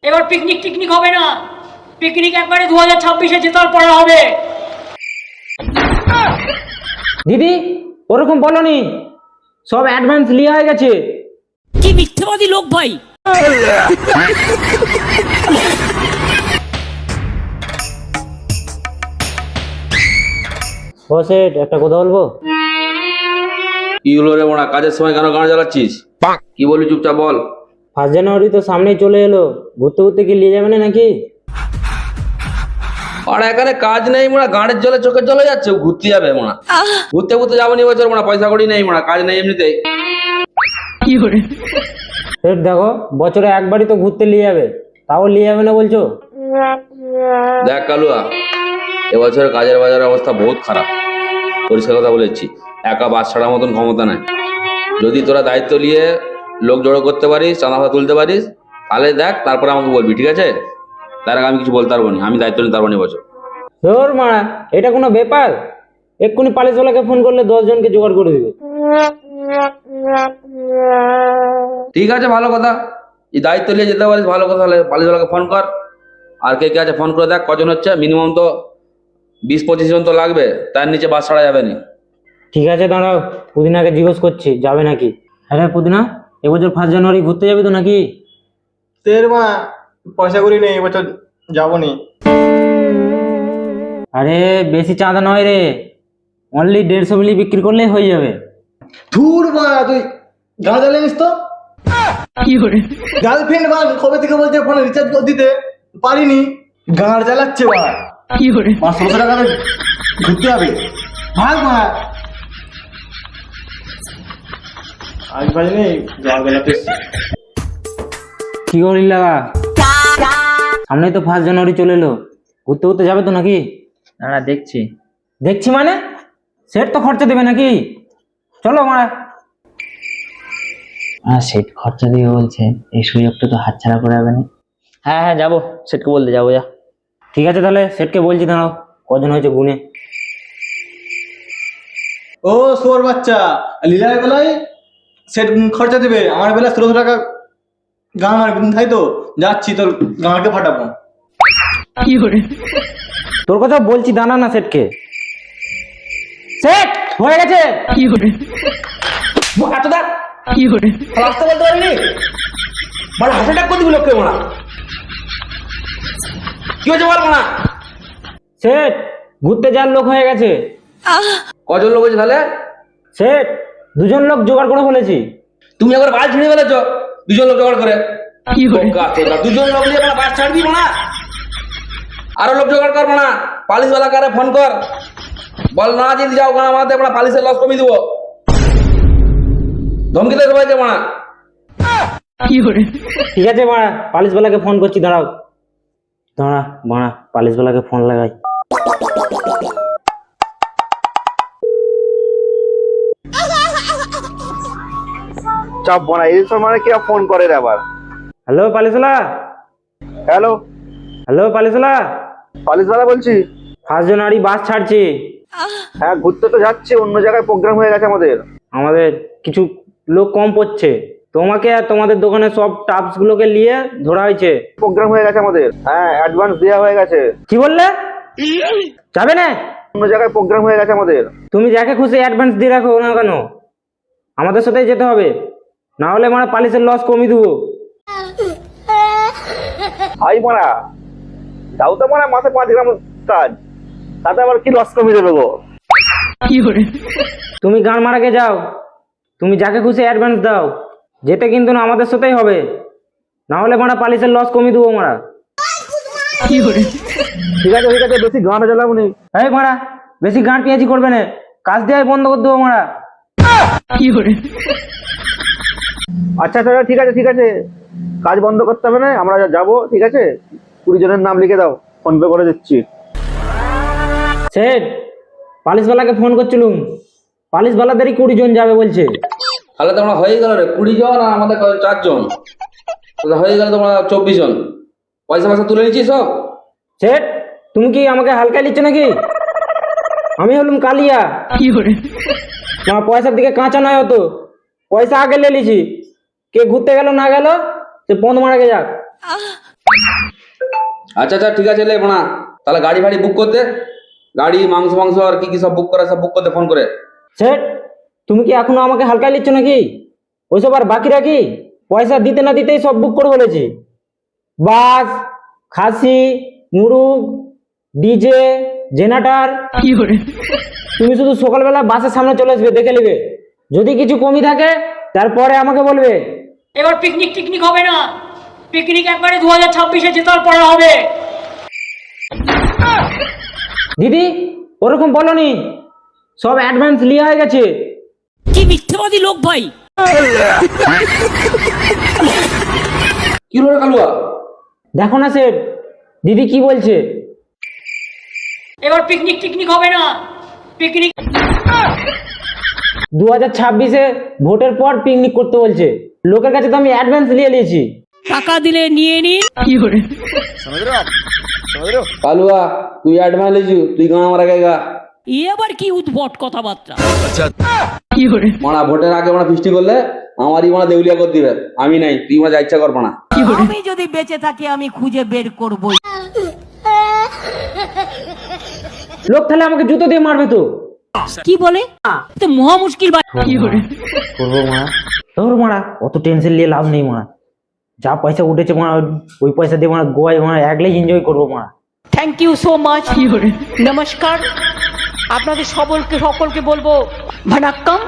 এবার পিকনিক টিকনিক হবে না, পিকনিক একবারে 2026-এ জেতার পরে হবে। দিদি ওরকম বলনি, সব অ্যাডভান্স লিয়া হয়ে গেছে। কি মিথ্যেবাদী লোক ভাই। ও সেট, একটা কথা বলবো। কি হলো রে মোড়া, কাজের সময় কেন গান জ্বালাচ্ছিস? কি বলি চুপচাপ বল। 1 জানুয়ারি তো সামনেই চলে এলো, ঘুরতে ঘুরতে কি নিয়ে যাবে না নাকি? আর এখানে কাজ নেই মোড়া, গাঁড়ের জলে চোখের জলে যাচ্ছে, ঘুরতে যাবে মোড়া। ঘুরতে ঘুরতে যাবো নি বছর মোড়া, পয়সা করি নেই মোড়া, কাজ নেই এমনিতেই। সেট দেখো, বছরে একবারই তো ঘুরতে নিয়ে যাবে, তাও নিয়ে যাবে না বলছো? দেখ কালুয়া, এবছর কাজের বাজারের অবস্থা বহুত খারাপ, পরিষ্কার কথা বলেছি। একা বাস ছাড়ার মতন ক্ষমতা নাই। যদি তোরা দায়িত্ব নিয়ে লোক জড়ো করতে পারিস, চাঁদা তুলতে পারিস, তাহলে দেখ, তারপরে আমাকে বলবি, ঠিক আছে? তার আগে আমি কিছু বলতে পারবো না, আমি দায়িত্ব নিতে পারবো না এবছর। ধর মারা, এটা কোনো ব্যাপার? এক্ষুনি পালিশওয়ালাকে ফোন করলে 10 জনকে জোগাড় করে দিবে। ঠিক আছে, ভালো কথা। এই দায়িত্ব নিয়ে যেতে পারিস, ভালো কথা। হলে পালিশওয়ালাকে ফোন কর। আর কে কে আছে ফোন করে দেখ কজন হচ্ছে। মিনিমাম তো 20-25 জন তো লাগবে, তার নিচে বাস ছাড়া যাবে না। ঠিক আছে দাঁড়াও, পুদিনাকে জিজ্ঞেস করছি যাবে নাকি। হ্যাঁ পুদিনা, এবছর 1 জানুয়ারি ঘুরতে যাবে তো নাকি? তের মা, পয়সা করি নেই এবছর, যাবো নি। আরে বেশি চাঁদা নয় রে, অনলি 150 মিলি বিক্রি করলেই হয়ে যাবে। ধুর মা, তুই গাঁজা জ্বালিস তো। গার্লফ্রেন্ড বা কবে থেকে বলছে ফোনে রিচার্জ করে দিতে পারিনি, গাঁড় জ্বালাচ্ছে বা। 1600 টাকা ঘুরতে হবে, ভাগ মা। আজ বাজে নেই, গাঁড় জ্বালাতে এসছি। কি করিস লাগা, সামনেই তো 1 জানুয়ারি চলে এলো, ঘুরতে ঘুরতে যাবে তো নাকি? না দেখছি। দেখছি মানে, সেট তো খরচা দেবে নাকি? চলো মারা। সেট খরচা দিয়ে বলছে, এই সুযোগটা তো হাতছাড়া করা যাবে না। হ্যাঁ হ্যাঁ যাবো, সেটকে বলতে যাবো যা। ঠিক আছে তাহলে সেটকে বলছি, দাঁড়াও কজন হয়েছে গুনে। ও সোর বাচ্চা, লীলার বেলায় সেট খরচা দেবে, আমার বেলায় 1600 টাকা গাঁ মারবি, তাই তো? যাচ্ছি, তোর গাঁকে ফাটাবো। তোর কথা বলছি, দাঁড়া না সেটকে। সেট হয়ে গেছে। এতটা রাস্তা বলতে পারিনি, মানে হাসি ডাক করে দিবি লোককে মোড়া। কি হয়েছে বল মোড়া? সেট ঘুরতে যাওয়ার লোক হয়ে গেছে। কজন লোক হয়েছে তাহলে? সেট 2 জন লোক জোগাড় করে ফেলেছি। তুমি একবার বাস ছিঁড়ে ফেলেছ, 2 জন লোক জোগাড় করে। 2 জন লোক নিয়ে বাস ছাড়বি না, আরো লোক জোগাড় কর না। পালিশওয়ালাকে ফোন কর, বল না যদি যাও গান আমাদের পালিশের লস কমিয়ে দেবো। ধমকি দেবে সবাইকে মানা। ঠিক আছে মারা, পালিশওয়ালাকে ফোন করছি, দাঁড়াও। দাঁড়া মারা, পালিশওয়ালাকে ফোন লাগাই। চাপ বনা এই সময় কি ফোন করে রে আবার। হ্যালো পালিশওয়ালা। হ্যালো, হ্যালো পালিশওয়ালা, পালিশওয়ালা বলছি। 1 জানুয়ারি বাস ছাড়ছি। হ্যাঁ ঘুরতে তো যাচ্ছি, অন্য জায়গায় প্রোগ্রাম হয়ে গেছে আমাদের। আমাদের কিছু লোক কম পড়ছে, তোমাকে আর তোমাদের দোকানে সব টাপস গুলোকে নিয়ে ধরা হয়েছে। প্রোগ্রাম হয়ে গেছে আমাদের, হ্যাঁ অ্যাডভান্স দেওয়া হয়ে গেছে। কি বললে? যাবে না? অন্য জায়গায় প্রোগ্রাম হয়ে গেছে আমাদের। তুমি যাকে খুশি অ্যাডভান্স দিয়ে রাখো না কেন, আমাদের সাথেই যেতে হবে, না হলে মানে পালিশের লস কমিয়ে দেবো। হাই মারা, যাও তো মানে মাসে 5 গ্রাম কাজ, তাতে আবার কি লস কমিয়ে দেবে গো? তুমি গান মারাকে যাও, তুমি যাকে খুশি অ্যাডভান্স দাও, যেতে কিন্তু না আমাদের সাথেই হবে, না হলে মারা পালিশের লস কমিয়ে দেবো মারা। ঠিক আছে ঠিক আছে, বেশি গান জ্বালাবো নি। এই মারা, বেশি গান পেঁয়াজি করবে না, কাজ দেওয়াই বন্ধ করে দেবো মারা। আচ্ছা আচ্ছা ঠিক আছে ঠিক আছে, কাজ বন্ধ করতে হবে না, আমরা যাবো। ঠিক আছে, 20 জনের নাম লিখে দাও, ফোন পে করে দিচ্ছি। সেট পালিশওয়ালাকে ফোন করছিলুম, পালিশওয়ালাদেরই 20 জন যাবে বলছে। তাহলে তোমরা হয়ে গেল রে 20 জন, আর আমাদের 4 জন, তাহলে হয়ে গেল তোমরা 24 জন। পয়সা পয়সা তুলে নিচ্ছি সব। সেট তুমি কি আমাকে হালকায় নিচ্ছ নাকি? আমি হলুম কালিয়া, তোমার পয়সার দিকে কাঁচা নয় হতো, পয়সা আগে লে লিছি। কে ঘুরতে গেল না গেল সে বন্ধ মারা গে যাক। আচ্ছা আচ্ছা ঠিক আছে লে বোনা, তাহলে গাড়ি ফাড়ি বুক করতে, গাড়ি মাংস মাংস আর কি কি সব বুক করা, সব বুক করতে ফোন করে। সেট, তুমি কি এখনো আমাকে হালকায় নিচ্ছ নাকি? ওইসব আর বাকি রাখি? পয়সা দিতে না দিতেই সব বুক করে বলেছি। বাস, খাসি, মুরুগ, ডিজে, জেনারেটর। তুমি শুধু সকালবেলা বাসের সামনে চলে আসবে, দেখে নেবে। যদি কিছু কমি থাকে তারপরে আমাকে বলবে। এবার পিকনিক টিকনিক হবে না, পিকনিক একবারে 2026-এ জেতার পরে হবে। দিদি ওরকম বলনি, সব অ্যাডভান্স লিয়া হয়ে গেছে। কি মিথ্যেবাদী লোক ভাই। কি হলো রে কালুয়া? দেখো না সেট, দিদি কি বলছে। এবার পিকনিক টিকনিক হবে না, পিকনিক 2026-এ ভোটের পর পিকনিক করতে বলছে। লোকের কাছে তো আমি অ্যাডভান্স নিয়ে নিয়েছি। টাকা দিলে নিয়ে নিন। কালুয়া তুই অ্যাডভান্স লিছু, তুই গান মারা গেগা। এবার কি উদ্ভট কথাবার্তা। মানা ভোটের আগে মানে ফিস্টি করলে আমারই মানে দেউলিয়া করে দিবে, আমি নাই, তুই মানে যা ইচ্ছা করবো না। আমি যদি বেঁচে থাকি আমি খুঁজে বের করবই। লোক তাহলে আমাকে জুতো দিয়ে মারবে তো। কি বলে? তো মহা মুশকিল ভাই। করবো মারা, তোর মারা অত টেনশন নিয়ে লাভ নেই মারা। যা পয়সা উঠেছে মারা, ওই পয়সা দিয়ে মারা গোয়ায় মারা একলাই এনজয় করবো মারা। Thank you so much. নমস্কার, আপনাদের সকলকে বলবো ভানাক্কাম।